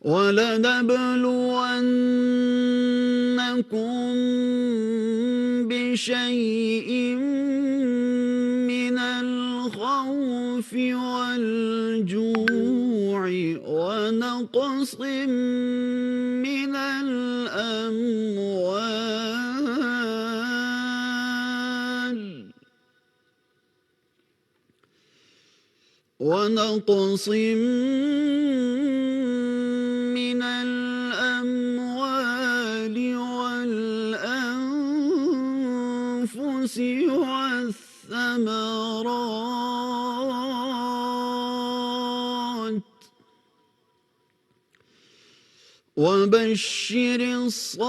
وَلَنَبْلُوَنَّكُمْ بِشَيْءٍ مِّنَ الْخَوْفِ وَالْجُوعِ وَنَقْصٍ مِّنَ الْأَمْوَالِ وَالْأَنفُسِ وَالثَّمَرَاتِ وَبَشِّرِ الصَّابِرِينَ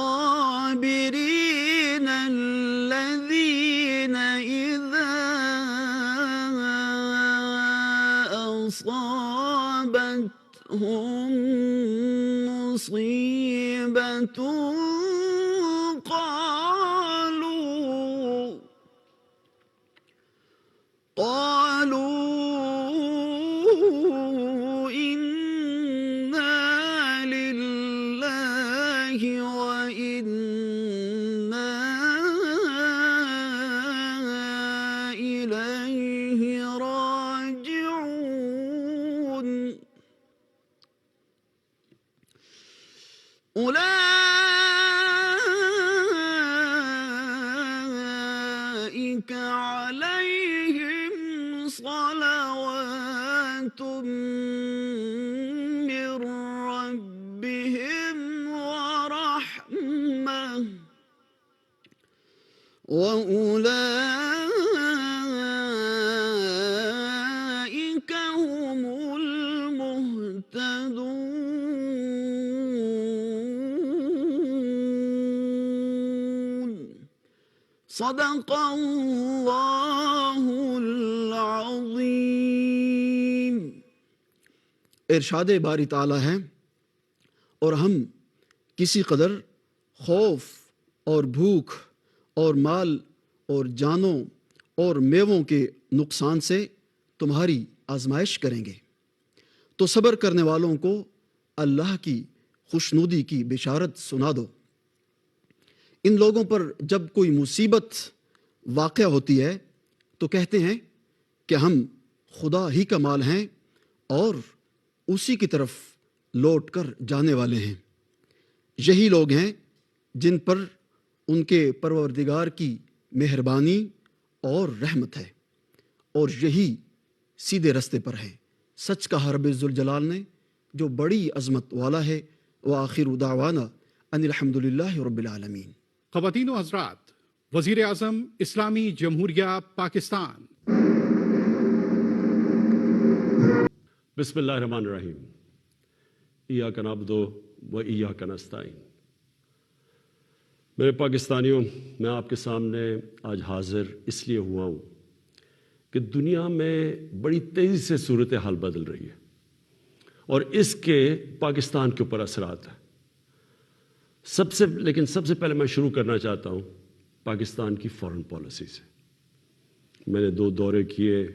الَّذِينَ إِذَا أَصَابَتْهُم مُّصِيبَةٌ قالوا إِنَّا لِلَّهِ وَإِنَّا إِلَيْهِ راجعون أولئك عليهم صلوات من ربهم ورحمة وأولئك هم المهتدون صدق اللہ العظیم۔ ارشاد باری تعالیٰ ہے، اور ہم کسی قدر خوف اور بھوک اور مال اور جانوں اور میووں کے نقصان سے تمہاری آزمائش کریں گے، تو صبر کرنے والوں کو اللہ کی خوشنودی کی بشارت سنا دو۔ ان لوگوں پر جب کوئی مصیبت واقع ہوتی ہے تو کہتے ہیں کہ ہم خدا ہی کا مال ہیں اور اسی کی طرف لوٹ کر جانے والے ہیں۔ یہی لوگ ہیں جن پر ان کے پروردگار کی مہربانی اور رحمت ہے، اور یہی سیدھے رستے پر ہیں۔ سچ کہا رب ذوالجلال نے جو بڑی عظمت والا ہے۔ وآخر دعوانا ان الحمد للہ رب العالمین۔ خواتین و حضرات، وزیر اعظم اسلامی جمہوریہ پاکستان۔ بسم اللہ الرحمن الرحیم۔ ایاک نعبد و ایاک نستعین۔ میرے پاکستانیوں، میں آپ کے سامنے آج حاضر اس لیے ہوا ہوں کہ دنیا میں بڑی تیزی سے صورتحال بدل رہی ہے اور اس کے پاکستان کے اوپر اثرات ہیں۔ سب سے پہلے میں شروع کرنا چاہتا ہوں پاکستان کی فارن پالیسی سے۔ میں نے 2 دورے کیے،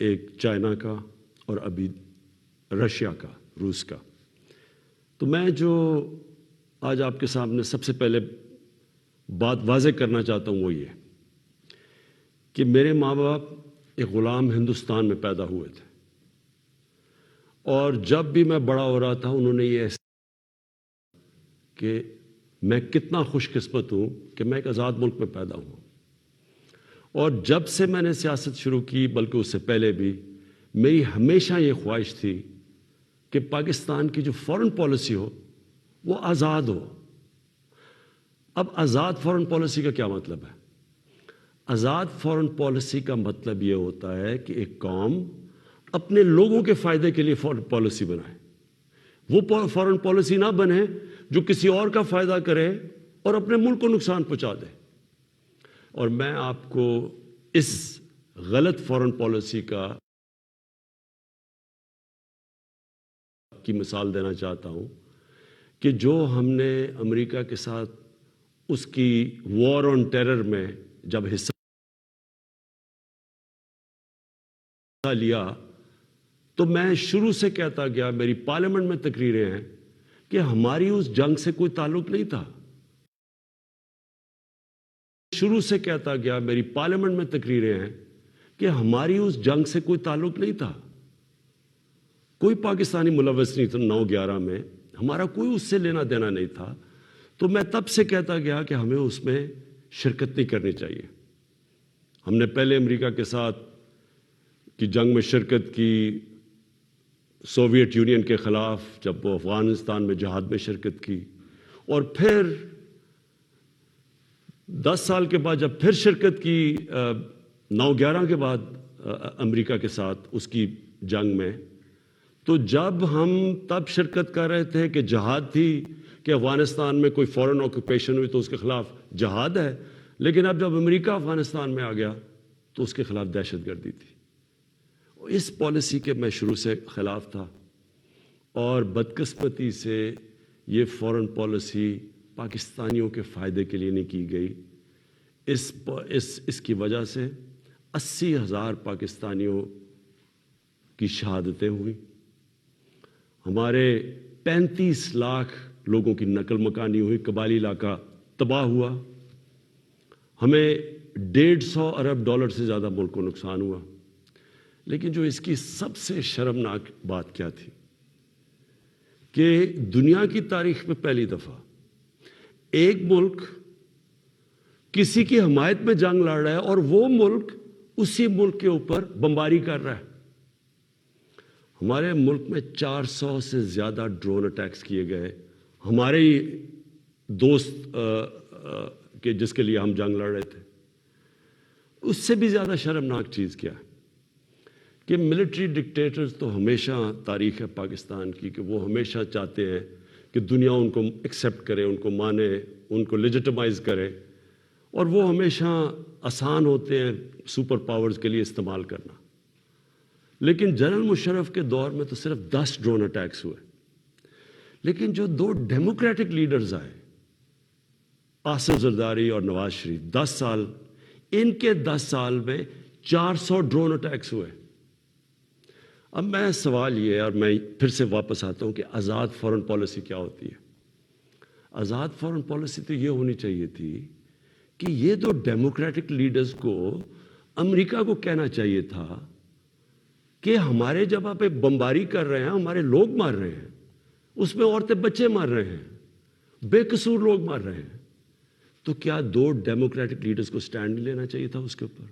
ایک چائنا کا اور ابھی رشیا کا، روس کا۔ تو میں جو آج آپ کے سامنے سب سے پہلے بات واضح کرنا چاہتا ہوں وہ یہ کہ میرے ماں باپ ایک غلام ہندوستان میں پیدا ہوئے تھے، اور جب بھی میں بڑا ہو رہا تھا انہوں نے یہ احساس کہ میں کتنا خوش قسمت ہوں کہ میں ایک آزاد ملک میں پیدا ہوں۔ اور جب سے میں نے سیاست شروع کی، بلکہ اس سے پہلے بھی، میری ہمیشہ یہ خواہش تھی کہ پاکستان کی جو فارن پالیسی ہو وہ آزاد ہو۔ اب آزاد فارن پالیسی کا کیا مطلب ہے؟ آزاد فارن پالیسی کا مطلب یہ ہوتا ہے کہ ایک قوم اپنے لوگوں کے فائدے کے لیے فارن پالیسی بنائے، وہ فارن پالیسی نہ بنے جو کسی اور کا فائدہ کرے اور اپنے ملک کو نقصان پہنچا دے۔ اور میں آپ کو اس غلط فارن پالیسی کی مثال دینا چاہتا ہوں کہ جو ہم نے امریکہ کے ساتھ اس کی وار آن ٹیرر میں جب حصہ لیا، تو میں شروع سے کہتا گیا، میری پارلیمنٹ میں تقریریں ہیں کہ ہماری اس جنگ سے کوئی تعلق نہیں تھا. شروع سے کہتا گیا, میری پارلیمنٹ میں تقریریں ہیں کہ ہماری اس جنگ سے کوئی تعلق نہیں تھا, کوئی پاکستانی ملوث نہیں تھا 9/11 میں, ہمارا کوئی اس سے لینا دینا نہیں تھا. تو میں تب سے کہتا گیا کہ ہمیں اس میں شرکت نہیں کرنی چاہیے. ہم نے پہلے امریکہ کے ساتھ کی جنگ میں شرکت کی, سوویت یونین کے خلاف جب وہ افغانستان میں جہاد میں شرکت کی, اور پھر 10 سال کے بعد جب پھر شرکت کی 9/11 کے بعد امریکہ کے ساتھ اس کی جنگ میں. تو جب ہم تب شرکت کر رہے تھے کہ جہاد تھی کہ افغانستان میں کوئی فورن آکوپیشن ہوئی تو اس کے خلاف جہاد ہے, لیکن اب جب امریکہ افغانستان میں آ گیا تو اس کے خلاف دہشت گردی تھی. اس پالیسی کے میں شروع سے خلاف تھا, اور بدقسمتی سے یہ فورن پالیسی پاکستانیوں کے فائدے کے لیے نہیں کی گئی. اس کی وجہ سے 80,000 پاکستانیوں کی شہادتیں ہوئیں, ہمارے 35 لاکھ لوگوں کی نقل مکانی ہوئی, قبائلی علاقہ تباہ ہوا, ہمیں $150 ارب سے زیادہ ملک کو نقصان ہوا. لیکن جو اس کی سب سے شرمناک بات کیا تھی کہ دنیا کی تاریخ میں پہلی دفعہ ایک ملک کسی کی حمایت میں جنگ لڑ رہا ہے اور وہ ملک اسی ملک کے اوپر بمباری کر رہا ہے. ہمارے ملک میں 400 سے زیادہ ڈرون اٹیکس کیے گئے, ہمارے ہی دوست کہ جس کے لیے ہم جنگ لڑ رہے تھے. اس سے بھی زیادہ شرمناک چیز کیا ہے کہ ملٹری ڈکٹیٹرز تو ہمیشہ تاریخ ہے پاکستان کی کہ وہ ہمیشہ چاہتے ہیں کہ دنیا ان کو ایکسیپٹ کرے, ان کو مانے, ان کو لیجٹمائز کرے, اور وہ ہمیشہ آسان ہوتے ہیں سپر پاورز کے لیے استعمال کرنا. لیکن جنرل مشرف کے دور میں تو صرف 10 ڈرون اٹیکس ہوئے, لیکن جو 2 ڈیموکریٹک لیڈرز آئے, آصف زرداری اور نواز شریف, 10 سال, ان کے 10 سال میں 400 ڈرون اٹیکس ہوئے. اب میں سوال یہ, اور میں پھر سے واپس آتا ہوں کہ آزاد فورن پالیسی کیا ہوتی ہے. آزاد فورن پالیسی تو یہ ہونی چاہیے تھی کہ یہ 2 ڈیموکریٹک لیڈرز کو امریکہ کو کہنا چاہیے تھا کہ ہمارے جب آپ بمباری کر رہے ہیں, ہمارے لوگ مار رہے ہیں, اس میں عورتیں بچے مار رہے ہیں, بے قصور لوگ مار رہے ہیں, تو کیا 2 ڈیموکریٹک لیڈرز کو سٹینڈ نہیں لینا چاہیے تھا اس کے اوپر؟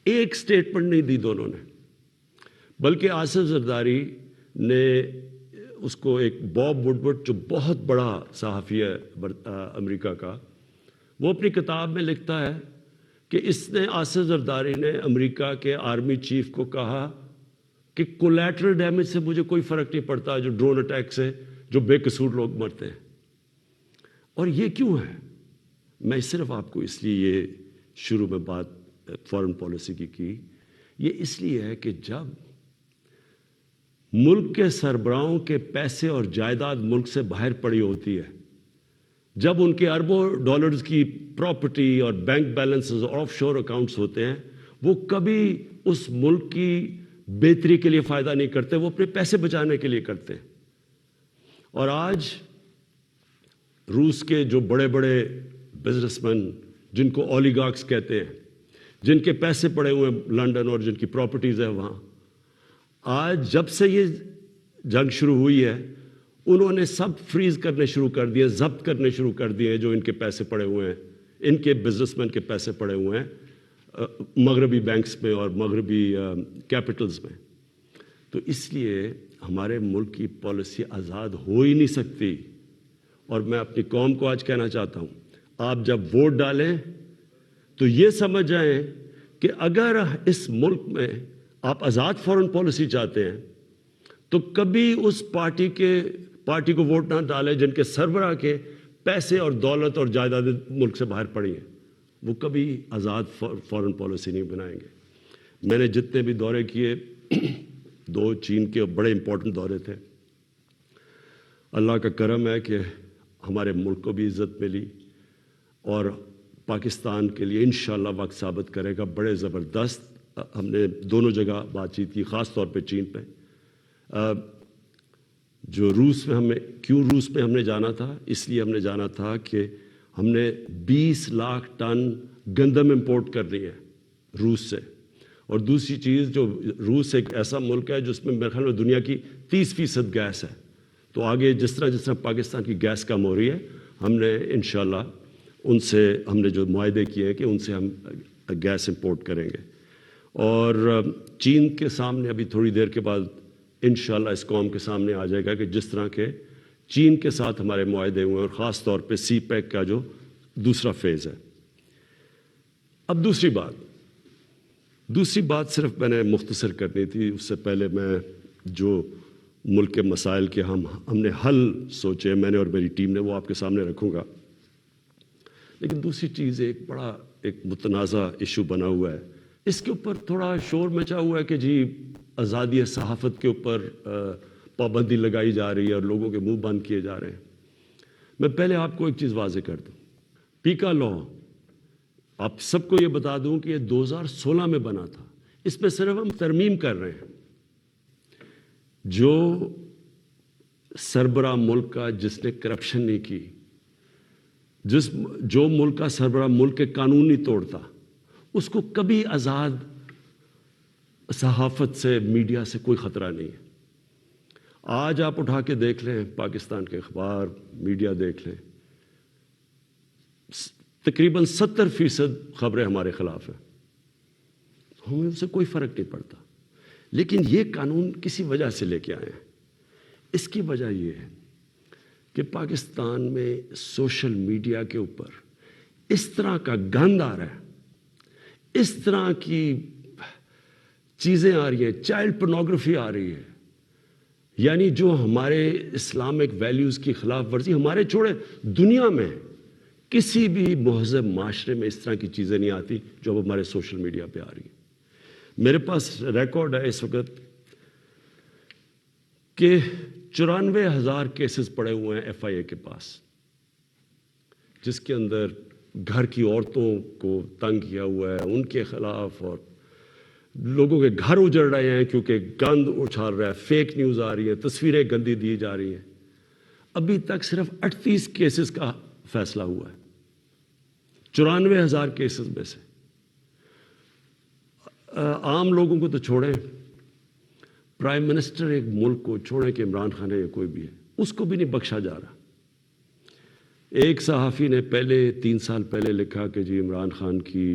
ایک سٹیٹمنٹ نہیں دی دونوں نے, بلکہ آصف زرداری نے اس کو, ایک باب وڈورڈ جو بہت بڑا صحافی ہے امریکہ کا, وہ اپنی کتاب میں لکھتا ہے کہ اس نے, آصف زرداری نے امریکہ کے آرمی چیف کو کہا کہ کولیٹرل ڈیمیج سے مجھے کوئی فرق نہیں پڑتا, جو ڈرون اٹیک سے جو بے قصور لوگ مرتے ہیں. اور یہ کیوں ہے؟ میں صرف آپ کو اس لیے یہ شروع میں بات فورن پالیسی کی, یہ اس لیے ہے کہ جب ملک کے سربراہوں کے پیسے اور جائیداد ملک سے باہر پڑی ہوتی ہے, جب ان کے اربوں ڈالرز کی پراپرٹی اور بینک بیلنسز اور آف شور اکاؤنٹس ہوتے ہیں, وہ کبھی اس ملک کی بہتری کے لیے فائدہ نہیں کرتے, وہ اپنے پیسے بچانے کے لیے کرتے ہیں. اور آج روس کے جو بڑے بڑے بزنس مین, جن کو اولیگارکس کہتے ہیں, جن کے پیسے پڑے ہوئے ہیں لنڈن اور جن کی پراپرٹیز ہیں وہاں, آج جب سے یہ جنگ شروع ہوئی ہے انہوں نے سب فریز کرنے شروع کر دیے, ضبط کرنے شروع کر دیے جو ان کے پیسے پڑے ہوئے ہیں, ان کے بزنس مین کے پیسے پڑے ہوئے ہیں مغربی بینکس میں اور مغربی کیپٹلز میں. تو اس لیے ہمارے ملک کی پالیسی آزاد ہو ہی نہیں سکتی. اور میں اپنی قوم کو آج کہنا چاہتا ہوں, آپ جب ووٹ ڈالیں تو یہ سمجھ جائیں کہ اگر اس ملک میں آپ آزاد فورن پالیسی چاہتے ہیں تو کبھی اس پارٹی کو ووٹ نہ ڈالیں جن کے سربراہ کے پیسے اور دولت اور جائیداد ملک سے باہر پڑی ہیں, وہ کبھی آزاد فورن پالیسی نہیں بنائیں گے. میں نے جتنے بھی دورے کیے, 2 چین کے بڑے امپورٹنٹ دورے تھے. اللہ کا کرم ہے کہ ہمارے ملک کو بھی عزت ملی, اور پاکستان کے لیے انشاءاللہ وقت ثابت کرے گا. بڑے زبردست ہم نے دونوں جگہ بات چیت کی, خاص طور پہ چین پہ. جو روس میں ہم نے جانا تھا، اس لیے ہم نے جانا تھا کہ ہم نے 20 لاکھ ٹن گندم امپورٹ کرنی ہے روس سے. اور دوسری چیز، جو روس ایک ایسا ملک ہے جس میں میرے خیال میں دنیا کی 30% گیس ہے. تو آگے جس طرح پاکستان کی گیس کم ہو رہی ہے، ہم نے انشاءاللہ ان سے ہم نے جو معاہدے کیے ہیں کہ ان سے ہم گیس امپورٹ کریں گے. اور چین کے سامنے ابھی تھوڑی دیر کے بعد انشاءاللہ اس قوم کے سامنے آ جائے گا کہ جس طرح کے چین کے ساتھ ہمارے معاہدے ہوئے ہیں، اور خاص طور پہ سی پیک کا جو دوسرا فیز ہے. اب دوسری بات صرف میں نے مختصر کرنی تھی. اس سے پہلے میں جو ملک کے مسائل کے ہم نے حل سوچے، میں نے اور میری ٹیم نے، وہ آپ کے سامنے رکھوں گا. لیکن دوسری چیز ایک متنازع ایشو بنا ہوا ہے. اس کے اوپر تھوڑا شور مچا ہوا ہے کہ جی آزادی صحافت کے اوپر پابندی لگائی جا رہی ہے اور لوگوں کے منہ بند کیے جا رہے ہیں. میں پہلے آپ کو ایک چیز واضح کر دوں. پیکا لا، آپ سب کو یہ بتا دوں کہ یہ 2016 میں بنا تھا. اس میں صرف ہم ترمیم کر رہے ہیں. جو سربراہ ملک کا جس نے کرپشن نہیں کی، جو ملک کا سربراہ ملک کے قانون نہیں توڑتا، اس کو کبھی آزاد صحافت سے، میڈیا سے کوئی خطرہ نہیں ہے. آج آپ اٹھا کے دیکھ لیں پاکستان کے اخبار، میڈیا دیکھ لیں، تقریباً 70% خبریں ہمارے خلاف ہیں. ہمیں ان سے کوئی فرق نہیں پڑتا. لیکن یہ قانون کسی وجہ سے لے کے آئے ہیں. اس کی وجہ یہ ہے کہ پاکستان میں سوشل میڈیا کے اوپر اس طرح کا گند آ رہا ہے، اس طرح کی چیزیں آ رہی ہیں، چائلڈ پورنوگرافی آ رہی ہے، یعنی جو ہمارے اسلامک ویلیوز کی خلاف ورزی. ہمارے چھوڑے دنیا میں کسی بھی مہذب معاشرے میں اس طرح کی چیزیں نہیں آتی جو اب ہمارے سوشل میڈیا پہ آ رہی ہیں. میرے پاس ریکارڈ ہے اس وقت کہ 94,000 کیسز پڑے ہوئے ہیں FIA کے پاس، جس کے اندر گھر کی عورتوں کو تنگ کیا ہوا ہے، ان کے خلاف، اور لوگوں کے گھر اجڑ رہے ہیں کیونکہ گند اچھال رہا ہے، فیک نیوز آ رہی ہے، تصویریں گندی دی جا رہی ہیں. ابھی تک صرف 38 کیسز کا فیصلہ ہوا ہے 94,000 کیسز میں سے. عام لوگوں کو تو چھوڑیں، پرائم منسٹر ایک ملک کو چھوڑیں کہ عمران خان ہے یا کوئی بھی ہے، اس کو بھی نہیں بخشا جا رہا. ایک صحافی نے 3 سال پہلے لکھا کہ جی عمران خان کی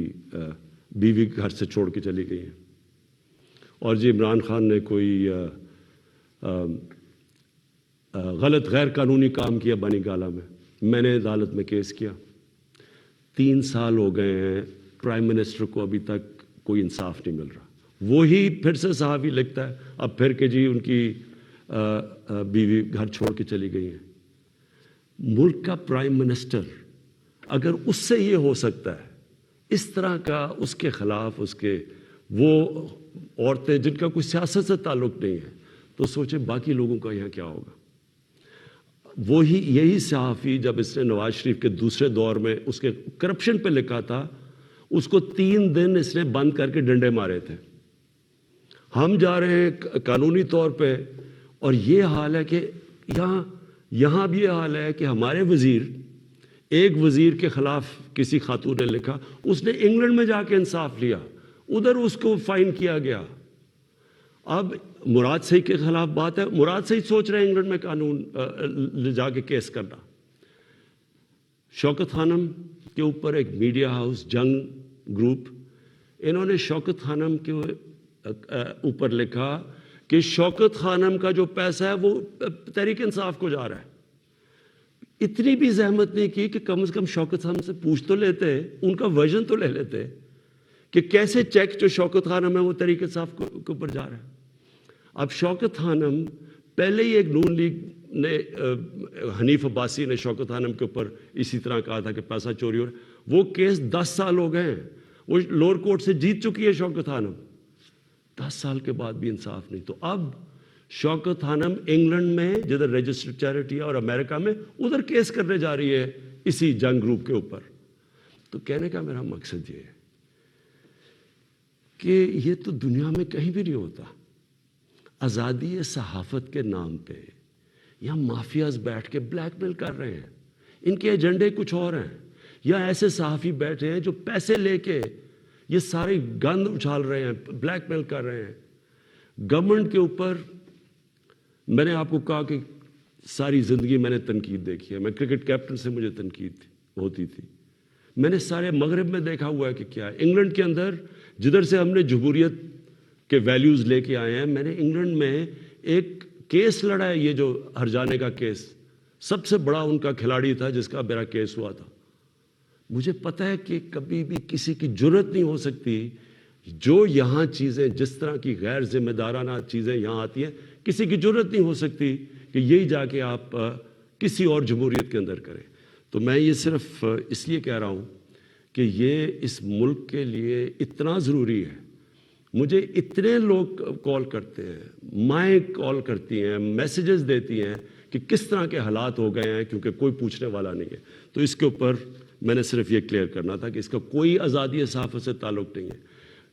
بیوی گھر سے چھوڑ کے چلی گئی ہیں، اور جی عمران خان نے کوئی غلط غیر قانونی کام کیا بنی گالہ میں. میں نے عدالت میں کیس کیا. 3 سال ہو گئے ہیں، پرائم منسٹر کو ابھی تک کوئی انصاف نہیں مل رہا. وہی پھر سے صحافی لکھتا ہے اب پھر کہ جی ان کی بیوی گھر چھوڑ کے چلی گئی ہیں. ملک کا پرائم منسٹر اگر اس سے یہ ہو سکتا ہے، اس طرح کا اس کے خلاف وہ عورتیں جن کا کوئی سیاست سے تعلق نہیں ہے، تو سوچیں باقی لوگوں کا یہاں کیا ہوگا. یہی صحافی جب اس نے نواز شریف کے دوسرے دور میں اس کے کرپشن پہ لکھا تھا، اس کو 3 دن اس نے بند کر کے ڈنڈے مارے تھے. ہم جا رہے ہیں قانونی طور پہ، اور یہ حال ہے کہ یہاں بھی یہ حال ہے کہ ہمارے ایک وزیر کے خلاف کسی خاتون نے لکھا، اس نے انگلینڈ میں جا کے انصاف لیا، ادھر اس کو فائن کیا گیا. اب مراد صحیح کے خلاف بات ہے، مراد صحیح سوچ رہے ہیں انگلینڈ میں قانون لے جا کے کیس کرنا. شوکت خانم کے اوپر ایک میڈیا ہاؤس جنگ گروپ، انہوں نے شوکت خانم کے اوپر لکھا کہ شوکت خانم کا جو پیسہ ہے وہ تحریک انصاف کو جا رہا ہے. اتنی بھی زحمت نہیں کی کہ کم از کم شوکت خانم سے پوچھ تو لیتے، ان کا ورژن تو لے لیتے کہ کیسے چیک جو شوکت خانم ہے وہ تحریک انصاف کے اوپر جا رہا ہے. اب شوکت خانم پہلے ہی ایک نون لیگ نے، حنیف عباسی نے شوکت خانم کے اوپر اسی طرح کہا تھا کہ پیسہ چوری ہو رہا ہے. وہ کیس 10 سال ہو گئے ہیں، وہ لوور کورٹ سے جیت چکی ہے شوکت خانم. 10 سال کے بعد بھی انصاف نہیں. تو اب شوکت خانم انگلینڈ میں جدھر رجسٹرڈ چیریٹی ہے اور امریکہ میں ادھر کیس کرنے جا رہی ہے اسی جنگ گروپ کے اوپر. تو کہنے کا میرا مقصد یہ ہے کہ یہ تو دنیا میں کہیں بھی نہیں ہوتا. آزادی صحافت کے نام پہ یا مافیاز بیٹھ کے بلیک میل کر رہے ہیں، ان کے ایجنڈے کچھ اور ہیں، یا ایسے صحافی بیٹھے ہیں جو پیسے لے کے یہ ساری گند اچھال رہے ہیں، بلیک میل کر رہے ہیں گورنمنٹ کے اوپر۔ میں نے آپ کو کہا کہ ساری زندگی میں نے تنقید دیکھی ہے، میں کرکٹ کیپٹن سے مجھے تنقید ہوتی تھی، میں نے سارے مغرب میں دیکھا ہوا ہے کہ کیا ہے۔ انگلینڈ کے اندر جدھر سے ہم نے جمہوریت کے ویلیوز لے کے آئے ہیں، میں نے انگلینڈ میں ایک کیس لڑا ہے، یہ جو ہرجانے کا کیس، سب سے بڑا ان کا کھلاڑی تھا جس کا میرا کیس ہوا تھا۔ مجھے پتہ ہے کہ کبھی بھی کسی کی جرت نہیں ہو سکتی، جو یہاں چیزیں جس طرح کی غیر ذمہ دارانہ چیزیں یہاں آتی ہیں، کسی کی جرت نہیں ہو سکتی کہ یہی جا کے آپ کسی اور جمہوریت کے اندر کریں۔ تو میں یہ صرف اس لیے کہہ رہا ہوں کہ یہ اس ملک کے لیے اتنا ضروری ہے۔ مجھے اتنے لوگ کال کرتے ہیں، مائیں کال کرتی ہیں، میسیجز دیتی ہیں کہ کس طرح کے حالات ہو گئے ہیں، کیونکہ کوئی پوچھنے والا نہیں ہے۔ تو اس کے اوپر میں نے صرف یہ کلیئر کرنا تھا کہ اس کا کوئی آزادی صحافت سے تعلق نہیں ہے۔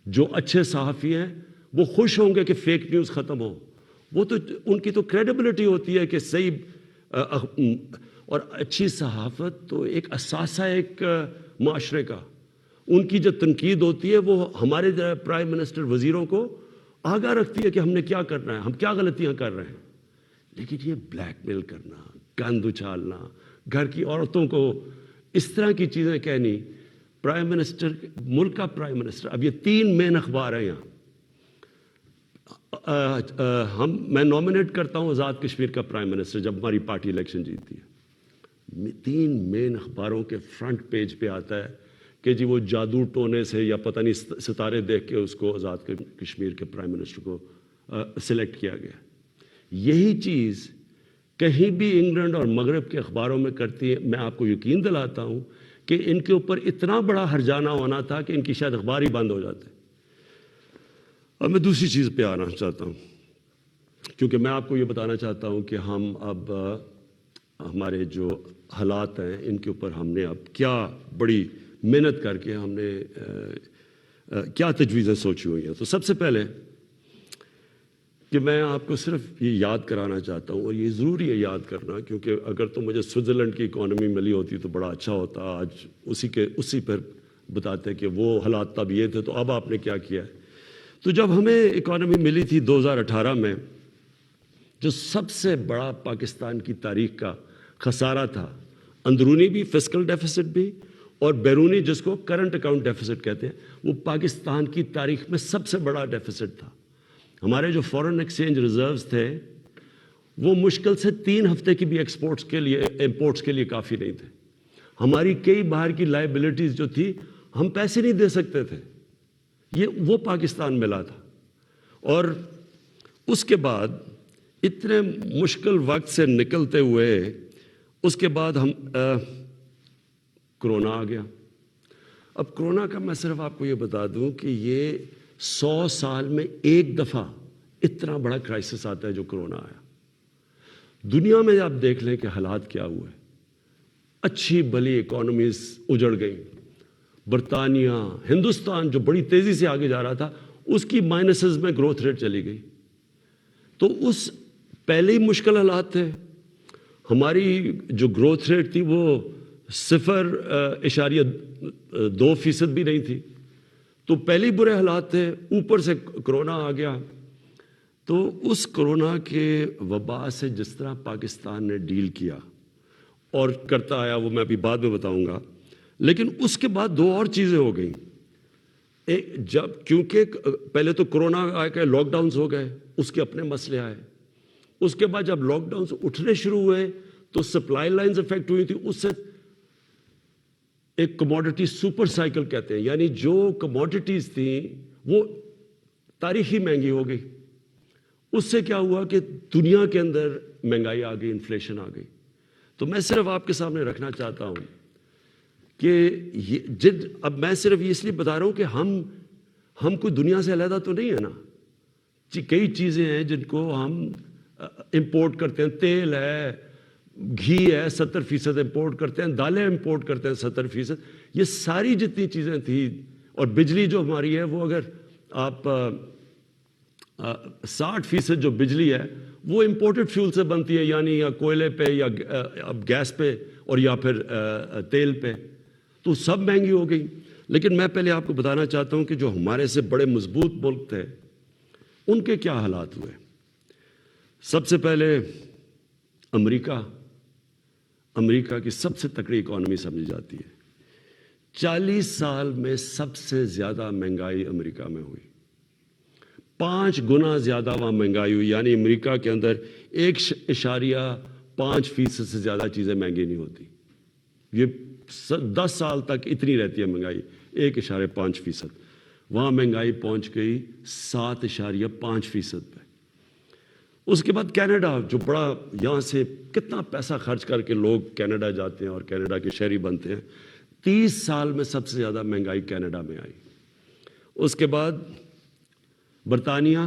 جو اچھے صحافی ہیں وہ خوش ہوں گے کہ فیک نیوز ختم ہو، وہ تو ان کی تو کریڈیبلٹی ہوتی ہے کہ صحیح اور اچھی صحافت تو ایک اثاثہ ایک معاشرے کا، ان کی جو تنقید ہوتی ہے وہ ہمارے پرائم منسٹر وزیروں کو آگاہ رکھتی ہے کہ ہم نے کیا کرنا ہے، ہم کیا غلطیاں کر رہے ہیں۔ لیکن یہ بلیک میل کرنا، گند اچھالنا، گھر کی عورتوں کو اس طرح کی چیزیں کہنی، پرائم منسٹر، ملک کا پرائم منسٹر، اب یہ 3 مین اخبار ہیں یہاں، میں نومینیٹ کرتا ہوں آزاد کشمیر کا پرائم منسٹر جب ہماری پارٹی الیکشن جیتتی ہے، 3 مین اخباروں کے فرنٹ پیج پہ آتا ہے کہ جی وہ جادو ٹونے سے یا پتہ نہیں ستارے دیکھ کے اس کو آزاد کشمیر کے پرائم منسٹر کو سلیکٹ کیا گیا۔ یہی چیز کہیں بھی انگلینڈ اور مغرب کے اخباروں میں کرتی ہے۔ میں آپ کو یقین دلاتا ہوں کہ ان کے اوپر اتنا بڑا ہرجانہ ہونا تھا کہ ان کی شاید اخبار ہی بند ہو جاتے۔ اب میں دوسری چیز پہ آنا چاہتا ہوں، کیونکہ میں آپ کو یہ بتانا چاہتا ہوں کہ ہم اب ہمارے جو حالات ہیں ان کے اوپر ہم نے اب کیا بڑی محنت کر کے ہم نے کیا تجویزیں سوچی ہوئی ہیں۔ تو سب سے پہلے کہ میں آپ کو صرف یہ یاد کرانا چاہتا ہوں، اور یہ ضروری ہے یاد کرنا، کیونکہ اگر تو مجھے سوئٹزرلینڈ کی اکانومی ملی ہوتی تو بڑا اچھا ہوتا، آج اسی پر بتاتے کہ وہ حالات تب یہ تھے تو اب آپ نے کیا کیا ہے۔ تو جب ہمیں اکانومی ملی تھی 2018 میں، جو سب سے بڑا پاکستان کی تاریخ کا خسارہ تھا، اندرونی بھی فسکل ڈیفیسٹ بھی اور بیرونی جس کو کرنٹ اکاؤنٹ ڈیفیسٹ کہتے ہیں، وہ پاکستان کی تاریخ میں سب سے بڑا ڈیفیسٹ تھا۔ ہمارے جو فورن ایکسچینج ریزروز تھے وہ مشکل سے 3 ہفتے کی بھی ایکسپورٹس کے لیے امپورٹس کے لیے کافی نہیں تھے۔ ہماری کئی باہر کی لائبلٹیز جو تھی ہم پیسے نہیں دے سکتے تھے، وہ پاکستان ملا تھا۔ اور اس کے بعد اتنے مشکل وقت سے نکلتے ہوئے اس کے بعد ہم کرونا آ گیا۔ اب کرونا کا میں صرف آپ کو یہ بتا دوں کہ یہ 100 سال میں ایک دفعہ اتنا بڑا کرائسس آتا ہے جو کرونا آیا۔ دنیا میں آپ دیکھ لیں کہ حالات کیا ہوئے، اچھی بھلی اکانومیز اجڑ گئیں، برطانیہ، ہندوستان جو بڑی تیزی سے آگے جا رہا تھا اس کی مائنسز میں گروتھ ریٹ چلی گئی۔ تو اس پہلے ہی مشکل حالات تھے، ہماری جو گروتھ ریٹ تھی وہ 0.2% بھی نہیں تھی، تو پہلے ہی برے حالات تھے، اوپر سے کرونا آ گیا۔ تو اس کرونا کے وبا سے جس طرح پاکستان نے ڈیل کیا اور کرتا آیا وہ میں ابھی بعد میں بتاؤں گا، لیکن اس کے بعد 2 اور چیزیں ہو گئیں۔ جب کیونکہ پہلے تو کرونا آ کے لاک ڈاؤنز ہو گئے، اس کے اپنے مسئلے آئے، اس کے بعد جب لاک ڈاؤنز اٹھنے شروع ہوئے تو سپلائی لائنز افیکٹ ہوئی تھی، اس سے ایک کموڈٹی سپر سائیکل کہتے ہیں، یعنی جو کموڈٹیز تھیں وہ تاریخی مہنگی ہو گئی۔ اس سے کیا ہوا کہ دنیا کے اندر مہنگائی آ گئی، انفلیشن آ گئی۔ تو میں صرف آپ کے سامنے رکھنا چاہتا ہوں کہ اب میں صرف یہ اس لیے بتا رہا ہوں کہ ہم کوئی دنیا سے علیحدہ تو نہیں ہے نا، کئی چیزیں ہیں جن کو ہم امپورٹ کرتے ہیں، تیل ہے، گھی ہے 70% امپورٹ کرتے ہیں، دالیں امپورٹ کرتے ہیں 70%، یہ ساری جتنی چیزیں تھیں، اور بجلی جو ہماری ہے وہ اگر آپ 60% جو بجلی ہے وہ امپورٹڈ فیول سے بنتی ہے، یعنی یا کوئلے پہ یا اب گیس پہ اور یا پھر تیل پہ، تو سب مہنگی ہو گئی۔ لیکن میں پہلے آپ کو بتانا چاہتا ہوں کہ جو ہمارے سے بڑے مضبوط ملک تھے ان کے کیا حالات ہوئے۔ سب سے پہلے امریکہ کی سب سے تکڑی اکانومی سمجھی جاتی ہے۔ 40 سال میں سب سے زیادہ مہنگائی امریکہ میں ہوئی، 5 گنا زیادہ وہاں مہنگائی ہوئی، یعنی امریکہ کے اندر 1.5% سے زیادہ چیزیں مہنگی نہیں ہوتی۔ یہ 10 سال تک اتنی رہتی ہے مہنگائی، 1.5%۔ وہاں مہنگائی پہنچ گئی 7.5% پہ۔ اس کے بعد کینیڈا، جو بڑا یہاں سے کتنا پیسہ خرچ کر کے لوگ کینیڈا جاتے ہیں اور کینیڈا کے شہری بنتے ہیں، 30 سال میں سب سے زیادہ مہنگائی کینیڈا میں آئی۔ اس کے بعد برطانیہ،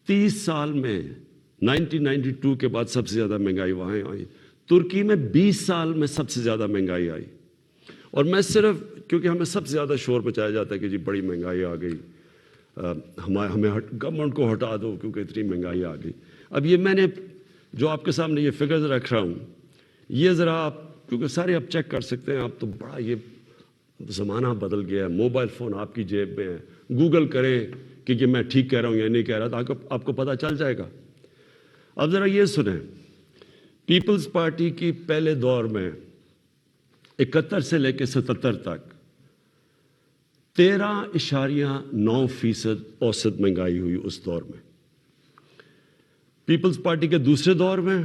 30 سال میں 1992 کے بعد سب سے زیادہ مہنگائی وہاں آئی۔ ترکی میں 20 سال میں سب سے زیادہ مہنگائی آئی۔ اور میں صرف کیونکہ ہمیں سب سے زیادہ شور مچایا جاتا ہے کہ جی بڑی مہنگائی آ گئی، ہمیں گورنمنٹ کو ہٹا دو کیونکہ اتنی مہنگائی آ گئی۔ اب یہ میں نے جو آپ کے سامنے یہ فگرز رکھ رہا ہوں، یہ ذرا آپ کیونکہ سارے آپ چیک کر سکتے ہیں، آپ تو بڑا یہ زمانہ بدل گیا ہے، موبائل فون آپ کی جیب میں ہے، گوگل کریں کہ یہ میں ٹھیک کہہ رہا ہوں یا نہیں کہہ رہا، تو آپ کو پتہ چل جائے گا۔ اب ذرا یہ سنیں، پیپلز پارٹی کی پہلے دور میں 71 سے لے کے 77 تک 13.9% اوسط مہنگائی ہوئی اس دور میں۔ پیپلز پارٹی کے دوسرے دور میں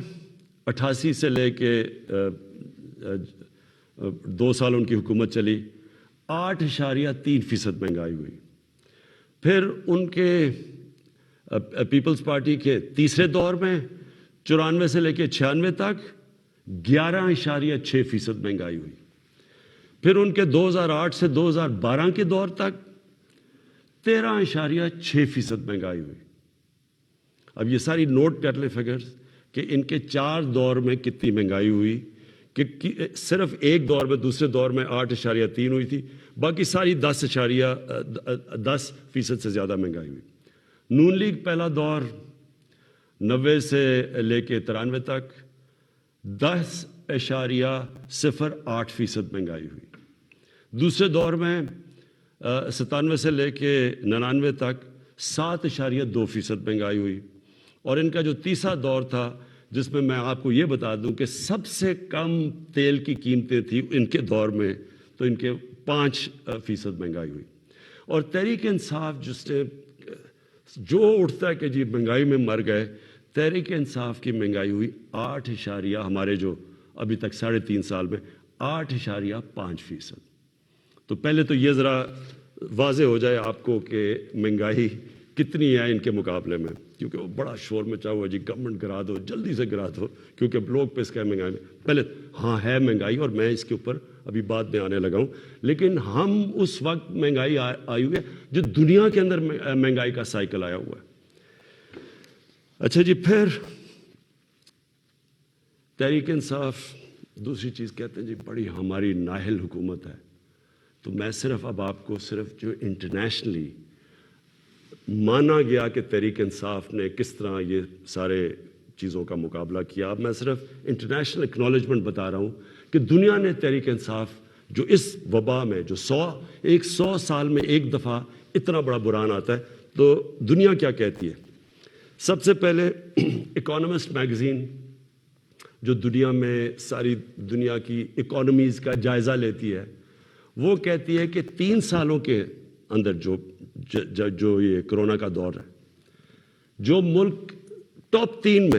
88 سے لے کے 2 سال ان کی حکومت چلی، 8.3% مہنگائی ہوئی۔ پھر ان کے پیپلز پارٹی کے تیسرے دور میں 94 سے لے کے 96 تک 11.6% مہنگائی ہوئی۔ پھر ان کے 2008 سے 2012 کے دور تک 13.6% مہنگائی ہوئی۔ اب یہ ساری نوٹ کر لیں فگرز کہ ان کے 4 دور میں کتنی مہنگائی ہوئی، کہ صرف ایک دور میں دوسرے دور میں 8.3 ہوئی تھی، باقی ساری 10% سے زیادہ مہنگائی ہوئی۔ نون لیگ پہلا دور 90 سے لے کے 93 تک 10.08% مہنگائی ہوئی۔ دوسرے دور میں 97 سے لے کے 99 تک 7.2% مہنگائی ہوئی۔ اور ان کا جو تیسرا دور تھا جس میں آپ کو یہ بتا دوں کہ سب سے کم تیل کی قیمتیں تھیں ان کے دور میں، تو ان کے 5% مہنگائی ہوئی۔ اور تحریک انصاف جس نے جو اٹھتا ہے کہ جی مہنگائی میں مر گئے، تحریک انصاف کی مہنگائی ہوئی 8 ہمارے جو ابھی تک 3.5 سال میں 8.5%۔ تو پہلے تو یہ ذرا واضح ہو جائے آپ کو کہ مہنگائی کتنی ہے ان کے مقابلے میں، کیونکہ وہ بڑا شور مچا ہوا جی گورنمنٹ گرا دو، جلدی سے گرا دو، کیونکہ لوگ پہ اس کا مہنگائی میں پہلے ہاں ہے مہنگائی، اور میں اس کے اوپر ابھی بعد میں آنے لگا ہوں، لیکن ہم اس وقت مہنگائی آئی ہوئی ہے جو دنیا کے اندر مہنگائی کا سائیکل آیا ہوا ہے۔ اچھا جی، پھر تحریک انصاف دوسری چیز کہتے ہیں جی بڑی ہماری نااہل حکومت ہے۔ تو میں صرف اب آپ کو صرف جو انٹرنیشنلی مانا گیا کہ تحریک انصاف نے کس طرح یہ سارے چیزوں کا مقابلہ کیا، اب میں صرف انٹرنیشنل اکنالجمنٹ بتا رہا ہوں کہ دنیا نے تحریک انصاف جو اس وبا میں جو 100 سال میں ایک دفعہ اتنا بڑا بحران آتا ہے، تو دنیا کیا کہتی ہے۔ سب سے پہلے اکانومسٹ میگزین جو دنیا میں ساری دنیا کی اکانومیز کا جائزہ لیتی ہے، وہ کہتی ہے کہ 3 سالوں کے اندر جو یہ کرونا کا دور ہے، جو ملک ٹاپ 3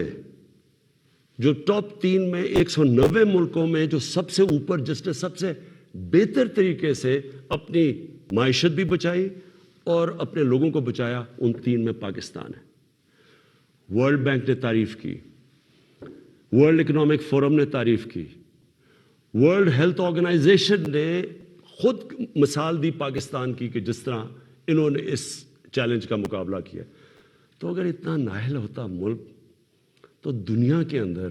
میں 190 ملکوں میں جو سب سے اوپر، جس نے سب سے بہتر طریقے سے اپنی معیشت بھی بچائی اور اپنے لوگوں کو بچایا، ان 3 میں پاکستان ہے۔ ورلڈ بینک نے تعریف کی، ورلڈ اکنامک فورم نے تعریف کی، ورلڈ ہیلتھ آرگنائزیشن نے خود مثال دی پاکستان کی کہ جس طرح انہوں نے اس چیلنج کا مقابلہ کیا۔ تو اگر اتنا نااہل ہوتا ملک، تو دنیا کے اندر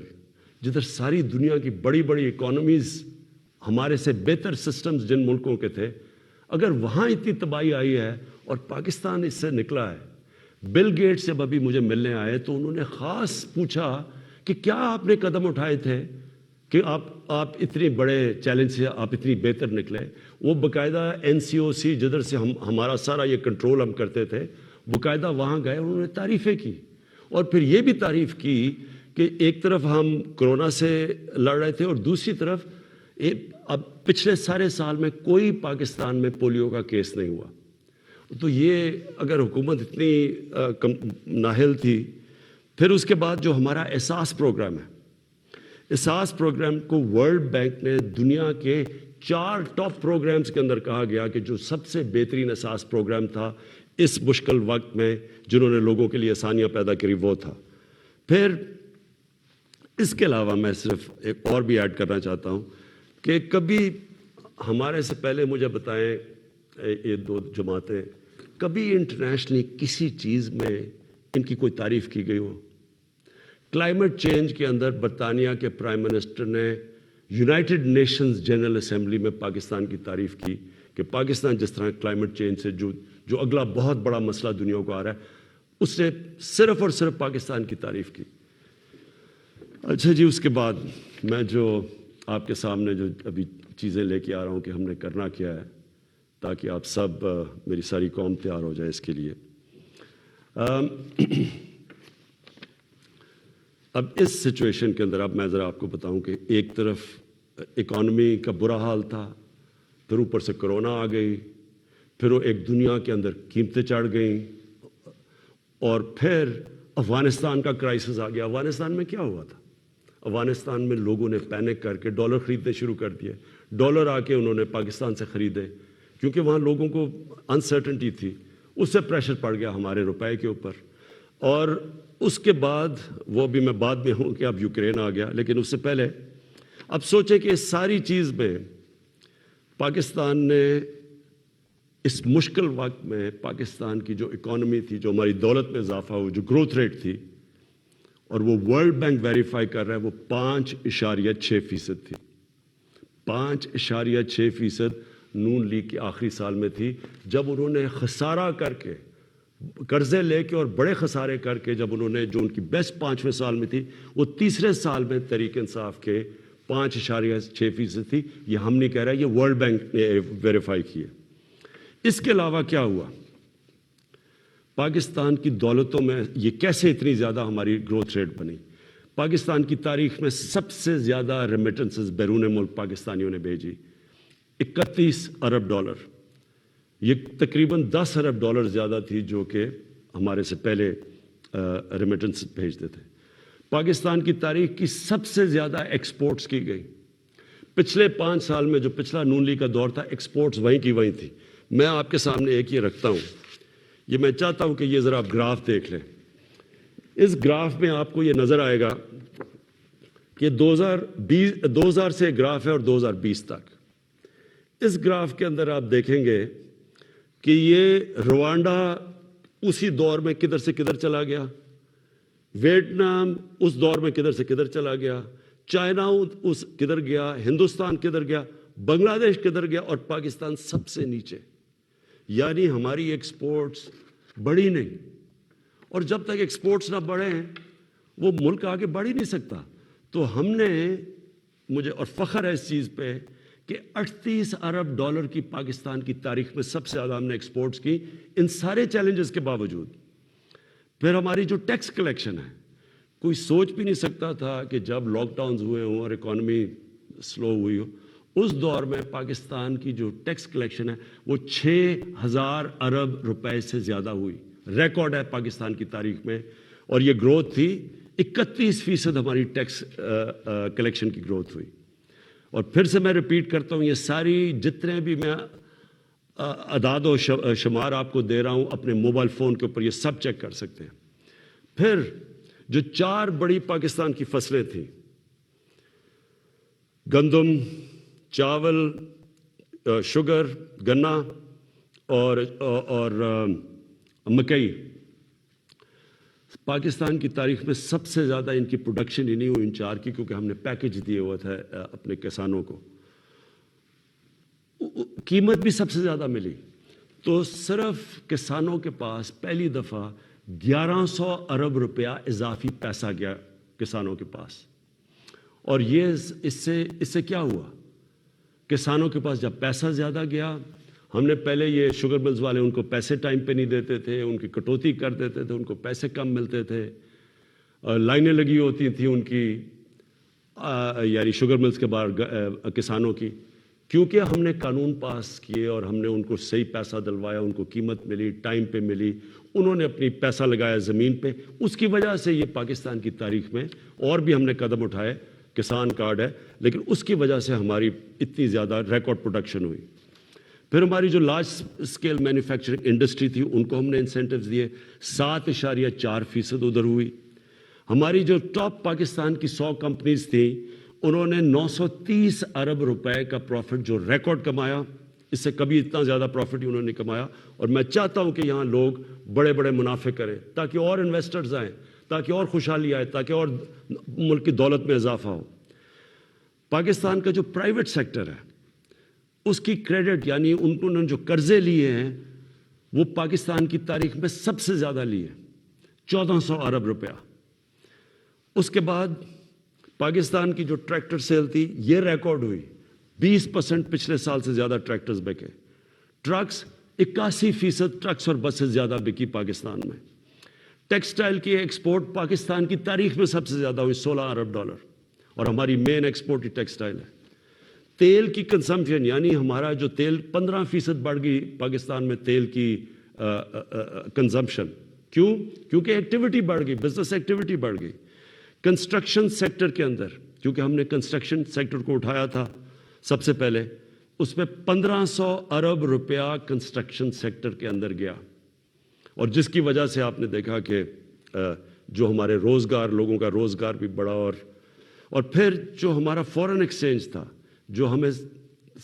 جدھر ساری دنیا کی بڑی بڑی اکانومیز ہمارے سے بہتر سسٹمز جن ملکوں کے تھے، اگر وہاں اتنی تباہی آئی ہے اور پاکستان اس سے نکلا ہے بل گیٹس جب ابھی مجھے ملنے آئے تو انہوں نے خاص پوچھا کہ کیا آپ نے قدم اٹھائے تھے کہ آپ اتنے بڑے چیلنج سے آپ اتنی بہتر نکلے. وہ باقاعدہ NCOC جدھر سے ہمارا سارا یہ کنٹرول ہم کرتے تھے, باقاعدہ وہاں گئے, انہوں نے تعریفیں کی اور پھر یہ بھی تعریف کی کہ ایک طرف ہم کرونا سے لڑ رہے تھے اور دوسری طرف اب پچھلے سارے سال میں کوئی پاکستان میں پولیو کا کیس نہیں ہوا. تو یہ اگر حکومت اتنی نااہل تھی. پھر اس کے بعد جو ہمارا احساس پروگرام ہے, احساس پروگرام کو ورلڈ بینک نے دنیا کے 4 ٹاپ پروگرامز کے اندر کہا گیا کہ جو سب سے بہترین احساس پروگرام تھا اس مشکل وقت میں, جنہوں نے لوگوں کے لیے آسانیاں پیدا کری, وہ تھا. پھر اس کے علاوہ میں صرف ایک اور بھی ایڈ کرنا چاہتا ہوں کہ کبھی ہمارے سے پہلے مجھے بتائیں یہ 2 جماعتیں, کبھی انٹرنیشنلی کسی چیز میں ان کی کوئی تعریف کی گئی ہو؟ کلائمیٹ چینج کے اندر برطانیہ کے پرائم منسٹر نے یونائٹڈ نیشنز جنرل اسمبلی میں پاکستان کی تعریف کی کہ پاکستان جس طرح کلائمیٹ چینج سے جو اگلا بہت بڑا مسئلہ دنیا کو آ رہا ہے, اس نے صرف اور صرف پاکستان کی تعریف کی. اچھا جی, اس کے بعد میں جو آپ کے سامنے جو ابھی چیزیں لے کے آ رہا ہوں کہ ہم نے کرنا کیا ہے تاکہ آپ سب, میری ساری قوم تیار ہو جائے اس کے لیے. اب اس سچویشن کے اندر اب میں ذرا آپ کو بتاؤں کہ ایک طرف اکانومی کا برا حال تھا, پھر اوپر سے کرونا آ گئی, پھر وہ ایک دنیا کے اندر قیمتیں چڑھ گئیں, اور پھر افغانستان کا کرائسس آ گیا. افغانستان میں کیا ہوا تھا؟ افغانستان میں لوگوں نے پینک کر کے ڈالر خریدنے شروع کر دیے. ڈالر آ کے انہوں نے پاکستان سے خریدے کیونکہ وہاں لوگوں کو انسرٹنٹی تھی. اس سے پریشر پڑ گیا ہمارے روپے کے اوپر. اور اس کے بعد وہ بھی میں بعد میں ہوں کہ اب یوکرین آ گیا, لیکن اس سے پہلے اب سوچیں کہ اس ساری چیز میں پاکستان نے اس مشکل وقت میں پاکستان کی جو اکانومی تھی, جو ہماری دولت میں اضافہ ہو, جو گروتھ ریٹ تھی, اور وہ ورلڈ بینک ویریفائی کر رہا ہے, وہ 5.6% تھی. 5.6% نون لیگ کے آخری سال میں تھی, جب انہوں نے خسارہ کر کے, قرضے لے کے اور بڑے خسارے کر کے, جب انہوں نے جو ان کی بیسٹ 5ویں سال میں تھی, وہ تیسرے سال میں تحریک انصاف کے 5.6% تھی. یہ ہم نہیں کہہ رہے, یہ ورلڈ بینک نے ویریفائی کی ہے. اس کے علاوہ کیا ہوا؟ پاکستان کی دولتوں میں یہ کیسے اتنی زیادہ ہماری گروتھ ریٹ بنی؟ پاکستان کی تاریخ میں سب سے زیادہ ریمیٹنسز بیرون ملک پاکستانیوں نے بھیجی, 31 ارب ڈالر. یہ تقریباً 10 ارب ڈالر زیادہ تھی جو کہ ہمارے سے پہلے ریمیٹنس بھیجتے تھے. پاکستان کی تاریخ کی سب سے زیادہ ایکسپورٹس کی گئی. پچھلے 5 سال میں جو پچھلا نون لیگ کا دور تھا, ایکسپورٹس وہیں کی وہیں تھی. میں آپ کے سامنے ایک یہ رکھتا ہوں, یہ میں چاہتا ہوں کہ یہ ذرا آپ گراف دیکھ لیں. اس گراف میں آپ کو یہ نظر آئے گا کہ 2000 سے گراف ہے اور 2020 تک. اس گراف کے اندر آپ دیکھیں گے کہ یہ روانڈا اسی دور میں کدھر سے کدھر چلا گیا, ویتنام اس دور میں کدھر سے کدھر چلا گیا, چائنا اس کدھر گیا, ہندوستان کدھر گیا, بنگلہ دیش کدھر گیا, اور پاکستان سب سے نیچے. یعنی ہماری ایکسپورٹس بڑھی نہیں, اور جب تک ایکسپورٹس نہ بڑھیں وہ ملک آگے بڑھ ہی نہیں سکتا. تو ہم نے, مجھے اور فخر ہے اس چیز پہ کہ 38 ارب ڈالر کی پاکستان کی تاریخ میں سب سے زیادہ ہم نے ایکسپورٹس کی, ان سارے چیلنجز کے باوجود. پھر ہماری جو ٹیکس کلیکشن ہے, کوئی سوچ بھی نہیں سکتا تھا کہ جب لاک ڈاؤنز ہوئے ہوں اور اکانومی سلو ہوئی ہو, اس دور میں پاکستان کی جو ٹیکس کلیکشن ہے وہ 6000 ارب روپے سے زیادہ ہوئی. ریکارڈ ہے پاکستان کی تاریخ میں, اور یہ گروتھ تھی 31% ہماری ٹیکس کلیکشن کی گروتھ ہوئی. اور پھر سے میں ریپیٹ کرتا ہوں, یہ ساری جتنے بھی میں اعداد و شمار آپ کو دے رہا ہوں اپنے موبائل فون کے اوپر, یہ سب چیک کر سکتے ہیں. پھر جو 4 بڑی پاکستان کی فصلیں تھیں, گندم, چاول, شوگر, گنا اور مکئی, پاکستان کی تاریخ میں سب سے زیادہ ان کی پروڈکشن ہی نہیں ہوئی ان 4 کی, کیونکہ ہم نے پیکج دیے ہوا تھا اپنے کسانوں کو. قیمت بھی سب سے زیادہ ملی. تو صرف کسانوں کے پاس پہلی دفعہ 1100 ارب روپیہ اضافی پیسہ گیا کسانوں کے پاس. اور یہ اس سے کیا ہوا؟ کسانوں کے پاس جب پیسہ زیادہ گیا، ہم نے پہلے یہ شوگر ملز والے ان کو پیسے ٹائم پہ نہیں دیتے تھے، ان کی کٹوتی کر دیتے تھے، ان کو پیسے کم ملتے تھے، لائنیں لگی ہوتی تھیں ان کی، یعنی شوگر ملز کے باہر کسانوں کی. کیونکہ ہم نے قانون پاس کیے اور ہم نے ان کو صحیح پیسہ دلوایا، ان کو قیمت ملی، ٹائم پہ ملی، انہوں نے اپنی پیسہ لگایا زمین پہ، اس کی وجہ سے یہ پاکستان کی تاریخ میں اور بھی ہم نے قدم اٹھائے. کسان کارڈ ہے، لیکن اس کی وجہ سے ہماری اتنی زیادہ ریکارڈ پروڈکشن ہوئی. پھر ہماری جو لارج اسکیل مینوفیکچرنگ انڈسٹری تھی ان کو ہم نے انسینٹیوز دیے، 7.4% ادھر ہوئی. ہماری جو ٹاپ پاکستان کی 100 کمپنیز تھیں انہوں نے 930 ارب روپے کا پروفٹ جو ریکارڈ کمایا، اس سے کبھی اتنا زیادہ پروفٹ ہی انہوں نے کمایا. اور میں چاہتا ہوں کہ یہاں لوگ بڑے بڑے منافع کریں تاکہ اور انویسٹرز آئیں، تاکہ اور خوشحالی آئے، تاکہ اور ملک کی دولت میں اضافہ ہو. پاکستان کا جو پرائیویٹ سیکٹر ہے اس کی کریڈٹ، یعنی انہوں نے جو قرضے لیے ہیں وہ پاکستان کی تاریخ میں سب سے زیادہ لیے، 1400 ارب روپیہ. اس کے بعد پاکستان کی جو ٹریکٹر سیل تھی یہ ریکارڈ ہوئی، 20% پچھلے سال سے زیادہ ٹریکٹرز بکے. ٹرکس 81% ٹرکس اور بسز زیادہ بکی پاکستان میں. ٹیکسٹائل کی ایکسپورٹ پاکستان کی تاریخ میں سب سے زیادہ ہوئی، 16 ارب ڈالر، اور ہماری مین ایکسپورٹ ہی ٹیکسٹائل ہے. تیل کی کنزمپشن، یعنی ہمارا جو تیل 15% بڑھ گئی پاکستان میں تیل کی کنزمپشن. کیونکہ ایکٹیویٹی بڑھ گئی، بزنس ایکٹیویٹی بڑھ گئی. کنسٹرکشن سیکٹر کے اندر، کیونکہ ہم نے کنسٹرکشن سیکٹر کو اٹھایا تھا سب سے پہلے، اس میں 1500 ارب روپیہ کنسٹرکشن سیکٹر کے اندر گیا. اور جس کی وجہ سے آپ نے دیکھا کہ جو ہمارے روزگار، لوگوں کا روزگار بھی بڑھا. اور پھر جو ہمارا فورن ایکسچینج تھا، جو ہمیں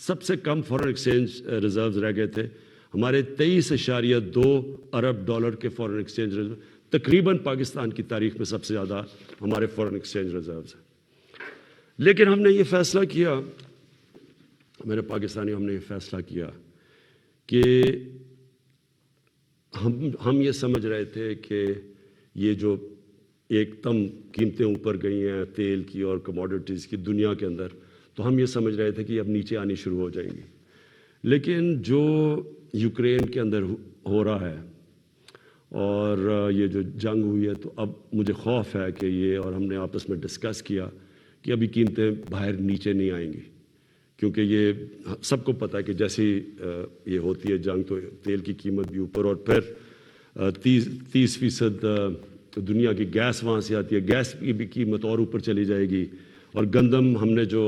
سب سے کم فورن ایکسچینج ریزروز رہ گئے تھے، ہمارے 23.2 ارب ڈالر کے فورن ایکسچینج ریزرو، تقریباً پاکستان کی تاریخ میں سب سے زیادہ ہمارے فورن ایکسچینج ریزروز ہیں. لیکن ہم نے یہ فیصلہ کیا، میرے پاکستانیوں، ہم نے یہ فیصلہ کیا کہ ہم یہ سمجھ رہے تھے کہ یہ جو ایک دم قیمتیں اوپر گئی ہیں تیل کی اور کموڈیٹیز کی دنیا کے اندر، تو ہم یہ سمجھ رہے تھے کہ اب نیچے آنی شروع ہو جائیں گی. لیکن جو یوکرین کے اندر ہو رہا ہے اور یہ جو جنگ ہوئی ہے، تو اب مجھے خوف ہے کہ یہ، اور ہم نے آپس میں ڈسکس کیا کہ ابھی قیمتیں باہر نیچے نہیں آئیں گی. کیونکہ یہ سب کو پتہ ہے کہ جیسی یہ ہوتی ہے جنگ تو تیل کی قیمت بھی اوپر، اور پھر 30% دنیا کی گیس وہاں سے آتی ہے، گیس کی بھی قیمت اور اوپر چلی جائے گی. اور گندم، ہم نے جو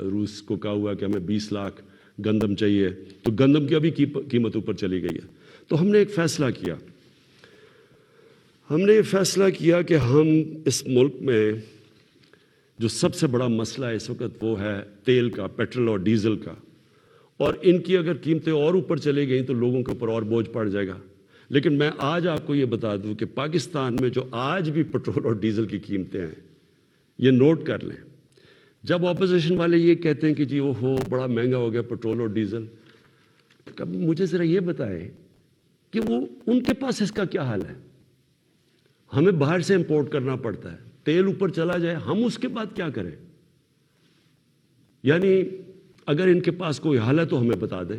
روس کو کہا ہوا ہے کہ ہمیں 20 لاکھ گندم چاہیے، تو گندم کی ابھی قیمت اوپر چلی گئی ہے. تو ہم نے ایک فیصلہ کیا، ہم نے یہ فیصلہ کیا کہ ہم اس ملک میں جو سب سے بڑا مسئلہ ہے اس وقت وہ ہے تیل کا، پیٹرول اور ڈیزل کا. اور ان کی اگر قیمتیں اور اوپر چلی گئیں تو لوگوں کے اوپر اور بوجھ پڑ جائے گا. لیکن میں آج آپ کو یہ بتا دوں کہ پاکستان میں جو آج بھی پیٹرول اور ڈیزل کی قیمتیں ہیں، یہ نوٹ کر لیں. جب اپوزیشن والے یہ کہتے ہیں کہ جی وہ ہو بڑا مہنگا ہو گیا پیٹرول اور ڈیزل، کب مجھے ذرا یہ بتائیں کہ وہ ان کے پاس اس کا کیا حل ہے. ہمیں باہر سے امپورٹ کرنا پڑتا ہے، تیل اوپر چلا جائے، ہم اس کے بعد کیا کریں؟ یعنی اگر ان کے پاس کوئی حل ہے تو ہمیں بتا دیں.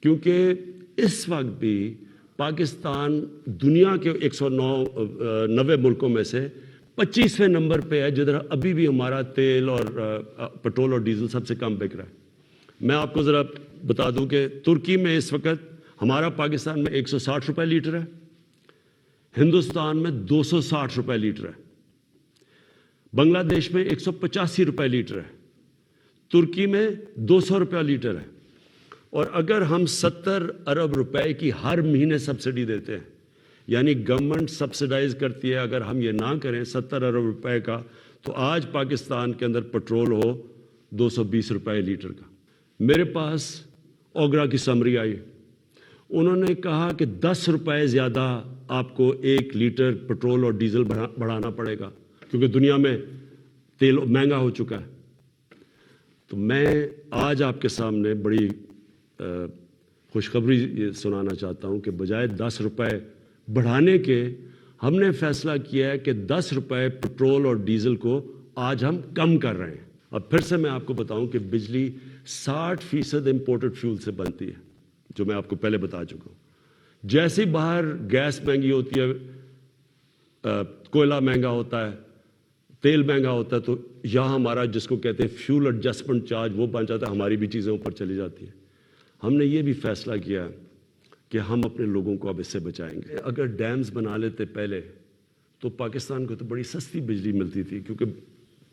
کیونکہ اس وقت بھی پاکستان دنیا کے 190 ملکوں میں سے 25ویں نمبر پہ ہے جدھر ابھی بھی ہمارا تیل اور پیٹرول اور ڈیزل سب سے کم بک رہا ہے. میں آپ کو ذرا بتا دوں کہ ترکی میں اس وقت ہمارا پاکستان میں 160 روپے لیٹر ہے، ہندوستان میں 260 روپے لیٹر ہے، بنگلہ دیش میں 185 روپے لیٹر ہے، ترکی میں 200 روپے لیٹر ہے. اور اگر ہم 70 ارب روپے کی ہر مہینے سبسڈی دیتے ہیں، یعنی گورنمنٹ سبسڈائز کرتی ہے، اگر ہم یہ نہ کریں 70 ارب روپے کا، تو آج پاکستان کے اندر پیٹرول ہو 220 روپے لیٹر کا. میرے پاس اوگرا کی سمری آئی، انہوں نے کہا کہ 10 روپے زیادہ آپ کو 1 لیٹر پیٹرول اور ڈیزل بڑھانا پڑے گا، کیونکہ دنیا میں تیل مہنگا ہو چکا ہے. تو میں آج آپ کے سامنے بڑی خوشخبری یہ سنانا چاہتا ہوں کہ بجائے 10 روپے بڑھانے کے ہم نے فیصلہ کیا ہے کہ 10 روپے پٹرول اور ڈیزل کو آج ہم کم کر رہے ہیں. اب پھر سے میں آپ کو بتاؤں کہ بجلی 60% امپورٹڈ فیول سے بنتی ہے، جو میں آپ کو پہلے بتا چکا ہوں. جیسے باہر گیس مہنگی ہوتی ہے، کوئلہ مہنگا ہوتا ہے، تیل مہنگا ہوتا ہے، تو یہاں ہمارا جس کو کہتے ہیں فیول ایڈجسٹمنٹ چارج وہ بن جاتا ہے، ہماری بھی چیزیں اوپر چلی جاتی ہیں. ہم نے یہ بھی فیصلہ کیا کہ ہم اپنے لوگوں کو اب اس سے بچائیں گے. اگر ڈیمز بنا لیتے پہلے تو پاکستان کو تو بڑی سستی بجلی ملتی تھی، کیونکہ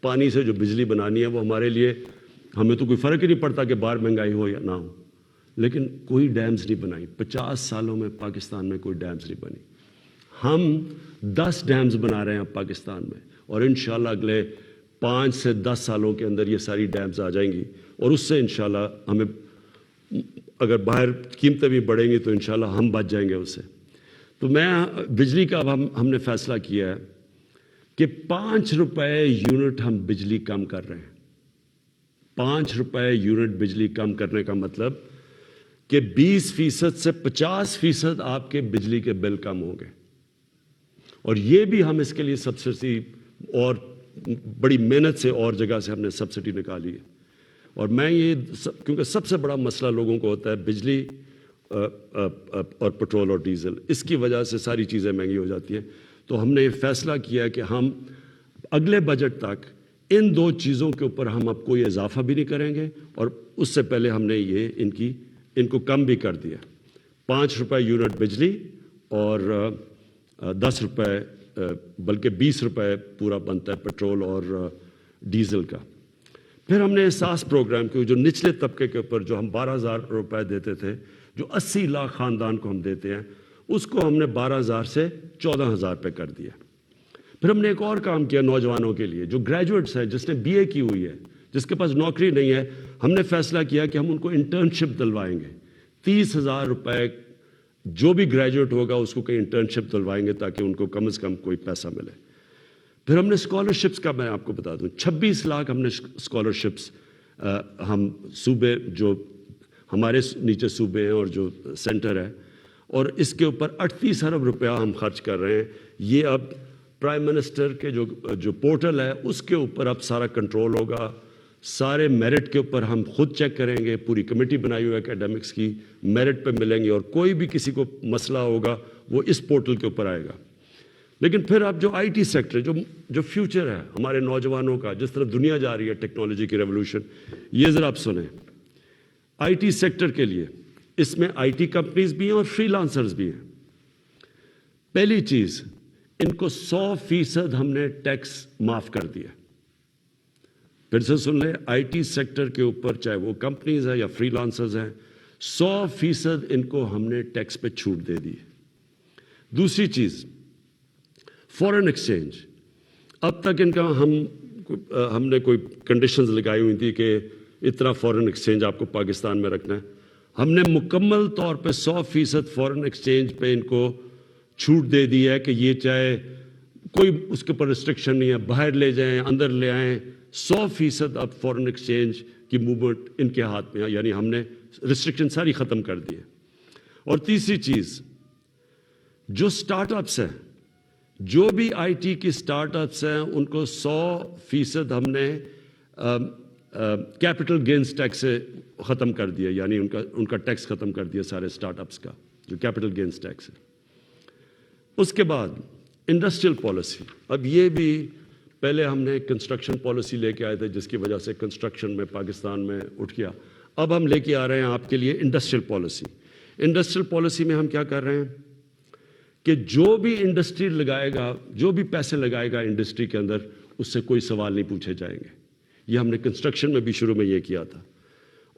پانی سے جو بجلی بنانی ہے وہ ہمارے لیے، ہمیں تو کوئی فرق ہی نہیں پڑتا کہ باہر مہنگائی ہو یا نہ ہو. لیکن کوئی ڈیمز نہیں بنائی، 50 سالوں میں پاکستان میں کوئی ڈیمز نہیں بنی. ہم 10 ڈیمز بنا رہے ہیں اب پاکستان میں، اور انشاءاللہ اگلے 5 سے 10 سالوں کے اندر یہ ساری ڈیمز آ جائیں گی، اور اس سے انشاءاللہ ہمیں اگر باہر قیمتیں بھی بڑھیں گی تو انشاءاللہ ہم بچ جائیں گے اس سے. تو میں بجلی کا اب ہم نے فیصلہ کیا ہے کہ 5 روپے یونٹ ہم بجلی کم کر رہے ہیں. 5 روپے یونٹ بجلی کم کرنے کا مطلب کہ 20% سے 50% آپ کے بجلی کے بل کم ہوں گے. اور یہ بھی ہم اس کے لیے سبسڈی اور بڑی محنت سے اور جگہ سے ہم نے سبسڈی نکالی ہے. اور میں یہ کیونکہ سب سے بڑا مسئلہ لوگوں کو ہوتا ہے بجلی اور پٹرول اور ڈیزل، اس کی وجہ سے ساری چیزیں مہنگی ہو جاتی ہیں. تو ہم نے یہ فیصلہ کیا ہے کہ ہم اگلے بجٹ تک ان 2 چیزوں کے اوپر ہم اب کوئی اضافہ بھی نہیں کریں گے، اور اس سے پہلے ہم نے یہ ان کو کم بھی کر دیا. 5 روپے یونٹ بجلی اور 10 روپے بلکہ 20 روپے پورا بنتا ہے پٹرول اور ڈیزل کا. پھر ہم نے احساس پروگرام کی، جو نچلے طبقے کے اوپر جو ہم 12,000 روپے دیتے تھے، جو 80 لاکھ خاندان کو ہم دیتے ہیں، اس کو ہم نے 12,000 سے 14,000 پہ کر دیا. پھر ہم نے ایک اور کام کیا نوجوانوں کے لیے، جو گریجویٹس ہیں، جس نے BA کی ہوئی ہے، جس کے پاس نوکری نہیں ہے. ہم نے فیصلہ کیا کہ ہم ان کو انٹرنشپ دلوائیں گے. 30,000 روپے جو بھی گریجویٹ ہوگا اس کو کہیں انٹرنشپ دلوائیں گے تاکہ ان کو کم از کم کوئی پیسہ ملے. پھر ہم نے اسکالرشپس کا میں آپ کو بتا دوں 26 لاکھ ہم نے اسکالرشپس ہم صوبے جو ہمارے نیچے صوبے ہیں اور جو سینٹر ہے، اور اس کے اوپر 38 ارب روپیہ ہم خرچ کر رہے ہیں. یہ اب پرائم منسٹر کے جو پورٹل ہے اس کے اوپر اب سارا کنٹرول ہوگا. سارے میرٹ کے اوپر ہم خود چیک کریں گے، پوری کمیٹی بنائی ہوئی ہے اکیڈمکس کی، میرٹ پہ ملیں گے، اور کوئی بھی کسی کو مسئلہ ہوگا وہ اس پورٹل کے اوپر آئے گا. لیکن پھر اب جو IT سیکٹر جو فیوچر ہے ہمارے نوجوانوں کا، جس طرف دنیا جا رہی ہے ٹیکنالوجی کی ریولوشن، یہ ذرا آپ سنیں. IT سیکٹر کے لیے اس میں IT کمپنیز بھی ہیں اور فری لانسرز بھی ہیں. پہلی چیز، ان کو 100% ہم نے ٹیکس معاف کر دیا. پھر سے سن لیں، IT سیکٹر کے اوپر چاہے وہ کمپنیز ہیں یا فری لانسرز ہیں، 100% ان کو ہم نے ٹیکس پہ چھوٹ دے دی. دوسری چیز، فورن ایکسچینج. اب تک ان کا ہم نے کوئی کنڈیشنز لگائی ہوئی تھی کہ اتنا فورن ایکسچینج آپ کو پاکستان میں رکھنا ہے. ہم نے مکمل طور پہ 100% فورن ایکسچینج پہ ان کو چھوٹ دے دی ہے کہ یہ چاہے کوئی اس کے اوپر ریسٹرکشن نہیں ہے، باہر لے جائیں اندر لے آئیں، 100% اب فورن ایکسچینج کی موومنٹ ان کے ہاتھ میں ہے. یعنی ہم نے ریسٹرکشن ساری ختم کر دی ہے. اور تیسری چیز، جو سٹارٹ اپس ہیں، جو بھی IT کی سٹارٹ اپس ہیں، ان کو 100% ہم نے کیپٹل گینز ٹیکس سے ختم کر دیا. یعنی ان کا ٹیکس ختم کر دیا سارے سٹارٹ اپس کا، جو کیپٹل گینز ٹیکس ہے. اس کے بعد انڈسٹریل پالیسی. اب یہ بھی پہلے ہم نے کنسٹرکشن پالیسی لے کے آئے تھے جس کی وجہ سے کنسٹرکشن میں پاکستان میں اٹھ گیا. اب ہم لے کے آ رہے ہیں آپ کے لیے انڈسٹریل پالیسی. انڈسٹریل پالیسی میں ہم کیا کر رہے ہیں کہ جو بھی انڈسٹری لگائے گا، جو بھی پیسے لگائے گا انڈسٹری کے اندر، اس سے کوئی سوال نہیں پوچھے جائیں گے. یہ ہم نے کنسٹرکشن میں بھی شروع میں یہ کیا تھا.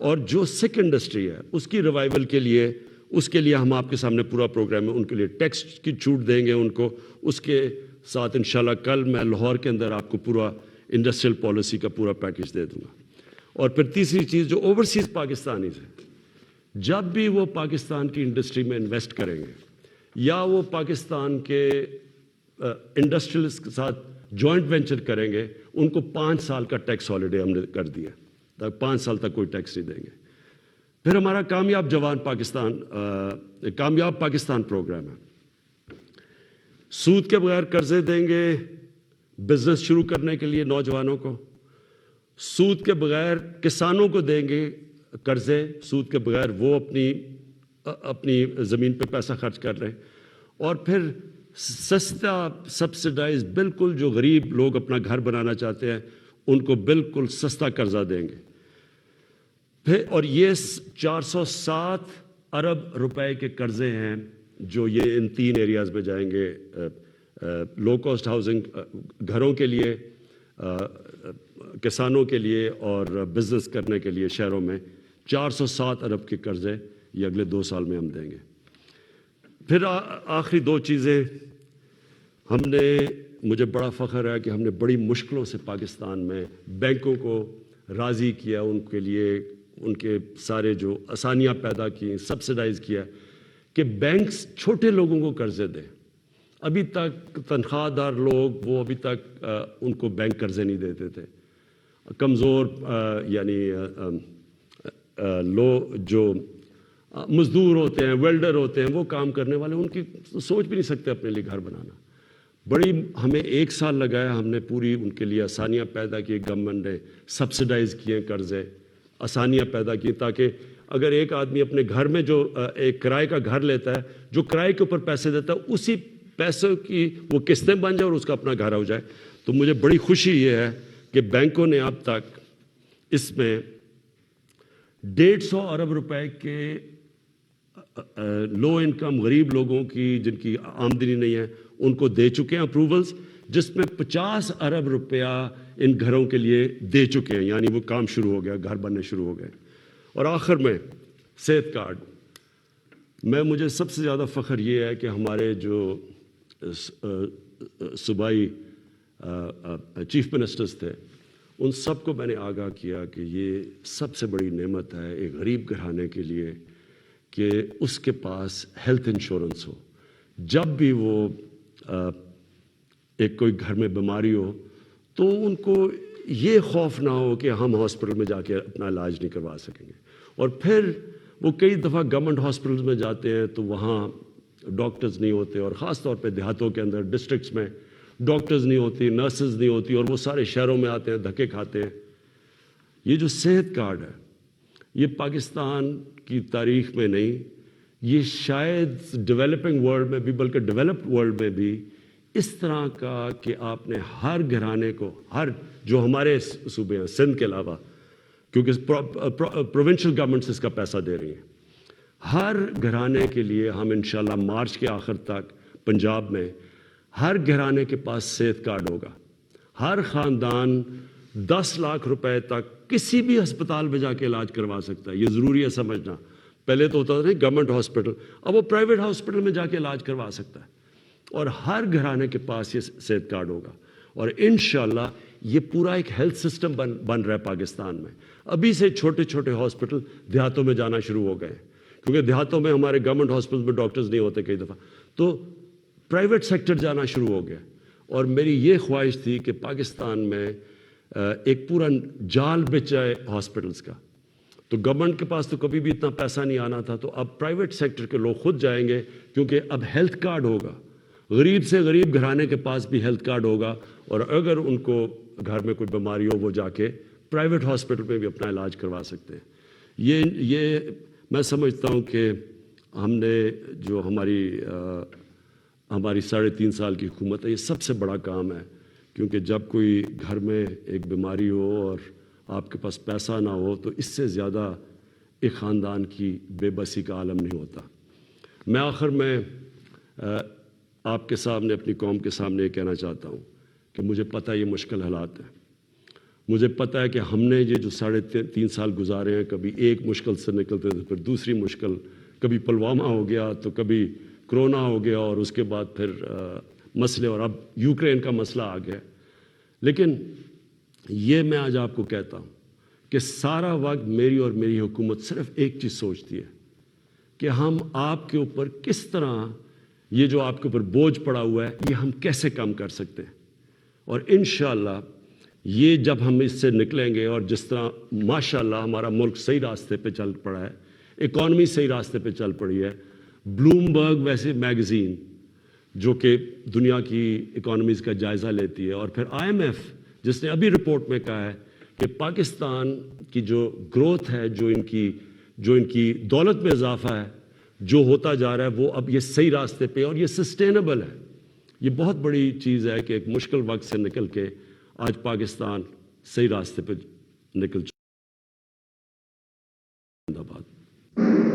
اور جو سکھ انڈسٹری ہے اس کی ریوائول کے لیے ہم آپ کے سامنے پورا پروگرام ہے. ان کے لیے ٹیکس کی چھوٹ دیں گے ان کو. اس کے ساتھ انشاءاللہ کل میں لاہور کے اندر آپ کو پورا انڈسٹریل پالیسی کا پورا پیکج دے دوں گا. اور پھر تیسری چیز، جو اوورسیز پاکستانیز ہیں، جب بھی وہ پاکستان کی انڈسٹری میں انویسٹ کریں گے یا وہ پاکستان کے انڈسٹریلس کے ساتھ جوائنٹ وینچر کریں گے، ان کو 5 سال کا ٹیکس ہالیڈے ہم نے کر دیا. 5 سال تک کوئی ٹیکس نہیں دیں گے. پھر ہمارا کامیاب پاکستان پروگرام ہے. سود کے بغیر قرضے دیں گے بزنس شروع کرنے کے لیے نوجوانوں کو، سود کے بغیر کسانوں کو دیں گے قرضے، سود کے بغیر وہ اپنی زمین پہ پیسہ خرچ کر رہے ہیں، اور پھر سستا سبسڈائز بالکل جو غریب لوگ اپنا گھر بنانا چاہتے ہیں ان کو بالکل سستا قرضہ دیں گے پھر، اور یہ 407 ارب روپے کے قرضے ہیں جو یہ ان 3 ایریاز میں جائیں گے، لو کاسٹ ہاؤسنگ گھروں کے لیے، کسانوں کے لیے اور بزنس کرنے کے لیے شہروں میں 407 ارب کے قرضے یہ اگلے 2 سال میں ہم دیں گے۔ پھر آخری 2 چیزیں، مجھے بڑا فخر ہے کہ ہم نے بڑی مشکلوں سے پاکستان میں بینکوں کو راضی کیا، ان کے لیے ان کے سارے جو آسانیاں پیدا کی، سبسڈائز کیا کہ بینکس چھوٹے لوگوں کو قرضے دیں۔ ابھی تک تنخواہ دار لوگ وہ ابھی تک ان کو بینک قرضے نہیں دیتے تھے، کمزور یعنی جو مزدور ہوتے ہیں، ویلڈر ہوتے ہیں، وہ کام کرنے والے، ان کی سوچ بھی نہیں سکتے اپنے لیے گھر بنانا۔ ہمیں 1 سال لگایا، ہم نے پوری ان کے لیے آسانیاں پیدا کی، گورنمنٹ نے سبسڈائز کیے قرضے، آسانیاں پیدا کی تاکہ اگر ایک آدمی اپنے گھر میں جو ایک کرائے کا گھر لیتا ہے، جو کرائے کے اوپر پیسے دیتا ہے، اسی پیسوں کی وہ قسطیں بن جائے اور اس کا اپنا گھر ہو جائے۔ تو مجھے بڑی خوشی یہ ہے کہ بینکوں نے اب تک اس میں 150 ارب روپے کے لو انکم غریب لوگوں کی جن کی آمدنی نہیں ہے ان کو دے چکے ہیں اپروولز، جس میں 50 ارب روپیہ ان گھروں کے لیے دے چکے ہیں، یعنی وہ کام شروع ہو گیا، گھر بننے شروع ہو گئے۔ اور آخر میں صحت کارڈ، مجھے سب سے زیادہ فخر یہ ہے کہ ہمارے جو صوبائی چیف منسٹرز تھے ان سب کو میں نے آگاہ کیا کہ یہ سب سے بڑی نعمت ہے ایک غریب گھرانے کے لیے کہ اس کے پاس ہیلتھ انشورنس ہو، جب بھی وہ کوئی گھر میں بیماری ہو تو ان کو یہ خوف نہ ہو کہ ہم ہاسپٹل میں جا کے اپنا علاج نہیں کروا سکیں گے۔ اور پھر وہ کئی دفعہ گورنمنٹ ہاسپٹلز میں جاتے ہیں تو وہاں ڈاکٹرز نہیں ہوتے، اور خاص طور پہ دیہاتوں کے اندر ڈسٹرکٹس میں ڈاکٹرز نہیں ہوتی، نرسز نہیں ہوتی، اور وہ سارے شہروں میں آتے ہیں، دھکے کھاتے ہیں۔ یہ جو صحت کارڈ ہے یہ پاکستان کی تاریخ میں نہیں، یہ شاید ڈیولپنگ ورلڈ میں بھی، بلکہ ڈیولپڈ ورلڈ میں بھی اس طرح کا کہ آپ نے ہر گھرانے کو، ہر جو ہمارے صوبے ہیں سندھ کے علاوہ، کیونکہ پروونشل گورنمنٹس اس کا پیسہ دے رہی ہیں، ہر گھرانے کے لیے ہم انشاءاللہ مارچ کے آخر تک پنجاب میں ہر گھرانے کے پاس صحت کارڈ ہوگا، ہر خاندان 10 لاکھ روپے تک کسی بھی ہسپتال میں جا کے علاج کروا سکتا ہے۔ یہ ضروری ہے سمجھنا، پہلے تو ہوتا تھا گورنمنٹ ہاسپٹل، اب وہ پرائیویٹ ہاسپٹل میں جا کے علاج کروا سکتا ہے، اور ہر گھرانے کے پاس یہ صحت کارڈ ہوگا۔ اور انشاءاللہ یہ پورا ایک ہیلتھ سسٹم بن رہا ہے پاکستان میں۔ ابھی سے چھوٹے چھوٹے ہاسپٹل دیہاتوں میں جانا شروع ہو گئے ہیں، کیونکہ دیہاتوں میں ہمارے گورنمنٹ ہاسپٹل میں ڈاکٹرز نہیں ہوتے کئی دفعہ، تو پرائیویٹ سیکٹر جانا شروع ہو گیا۔ اور میری یہ خواہش تھی کہ پاکستان میں ایک پورا جال بچ جائے ہاسپٹلز کا، تو گورنمنٹ کے پاس تو کبھی بھی اتنا پیسہ نہیں آنا تھا، تو اب پرائیویٹ سیکٹر کے لوگ خود جائیں گے، کیونکہ اب ہیلتھ کارڈ ہوگا، غریب سے غریب گھرانے کے پاس بھی ہیلتھ کارڈ ہوگا، اور اگر ان کو گھر میں کوئی بیماری ہو وہ جا کے پرائیویٹ ہاسپٹل میں بھی اپنا علاج کروا سکتے ہیں۔ یہ میں سمجھتا ہوں کہ ہم نے جو ہماری 3.5 سال کی حکومت ہے، یہ سب سے بڑا کام ہے، کیونکہ جب کوئی گھر میں ایک بیماری ہو اور آپ کے پاس پیسہ نہ ہو تو اس سے زیادہ ایک خاندان کی بے بسی کا عالم نہیں ہوتا۔ میں آخر میں آپ کے سامنے، اپنی قوم کے سامنے یہ کہنا چاہتا ہوں کہ مجھے پتہ ہے یہ مشکل حالات ہیں، مجھے پتہ ہے کہ ہم نے یہ جو 3.5 سال گزارے ہیں، کبھی ایک مشکل سے نکلتے تھے، پھر دوسری مشکل، کبھی پلوامہ ہو گیا تو کبھی کرونا ہو گیا، اور اس کے بعد پھر مسئلے، اور اب یوکرین کا مسئلہ آ گیا۔ لیکن یہ میں آج آپ کو کہتا ہوں کہ سارا وقت میری اور میری حکومت صرف ایک چیز سوچتی ہے کہ ہم آپ کے اوپر کس طرح یہ جو آپ کے اوپر بوجھ پڑا ہوا ہے یہ ہم کیسے کم کر سکتے ہیں۔ اور انشاءاللہ یہ جب ہم اس سے نکلیں گے، اور جس طرح ماشاءاللہ ہمارا ملک صحیح راستے پہ چل پڑا ہے، اکانومی صحیح راستے پہ چل پڑی ہے، بلومبرگ ویسے میگزین جو کہ دنیا کی اکانومیز کا جائزہ لیتی ہے، اور پھر IMF جس نے ابھی رپورٹ میں کہا ہے کہ پاکستان کی جو گروتھ ہے، جو ان کی دولت میں اضافہ ہے، جو ہوتا جا رہا ہے، وہ اب یہ صحیح راستے پہ اور یہ سسٹینیبل ہے۔ یہ بہت بڑی چیز ہے کہ ایک مشکل وقت سے نکل کے آج پاکستان صحیح راستے پہ نکل چکا ہے۔